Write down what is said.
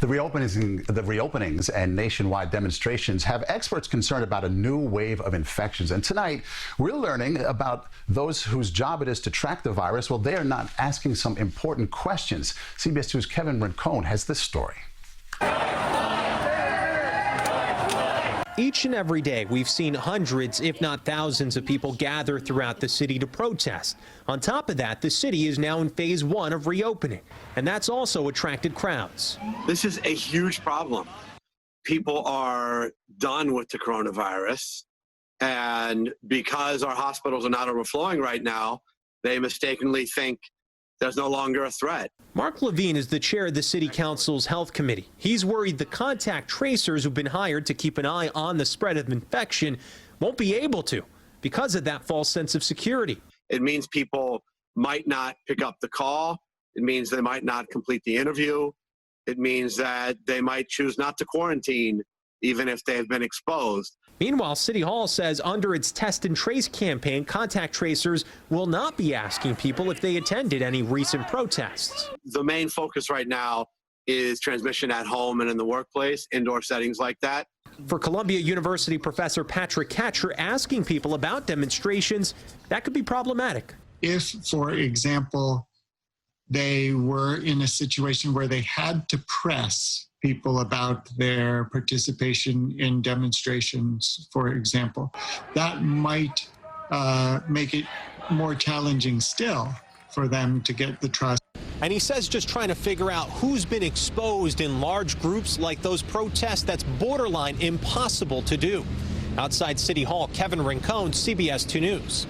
The reopenings and nationwide demonstrations have experts concerned about a new wave of infections. And tonight, we're learning about those whose job it is to track the virus. Well, they are not asking some important questions. CBS 2's Kevin Rincon has this story. Each and every day, we've seen hundreds, if not thousands, of people gather throughout the city to protest. On top of that, the city is now in phase 1 of reopening, and that's also attracted crowds. This is a huge problem. People are done with the coronavirus, and because our hospitals are not overflowing right now, they mistakenly think there's no longer a threat. Mark Levine is the chair of the city council's health committee. He's worried the contact tracers who've been hired to keep an eye on the spread of infection won't be able to because of that false sense of security. It means people might not pick up the call. It means they might not complete the interview. It means that they might choose not to quarantine even if they have been exposed. Meanwhile, City Hall says under its test and trace campaign, contact tracers will not be asking people if they attended any recent protests. The main focus right now is transmission at home and in the workplace, indoor settings like that. For Columbia University professor Patrick Kachur, asking people about demonstrations, that could be problematic. If, for example, they were in a situation where they had to press people about their participation in demonstrations, for example, that might make it more challenging still for them to get the trust. And he says just trying to figure out who's been exposed in large groups like those protests, that's borderline impossible to do. Outside City Hall, Kevin Rincon, CBS 2 News.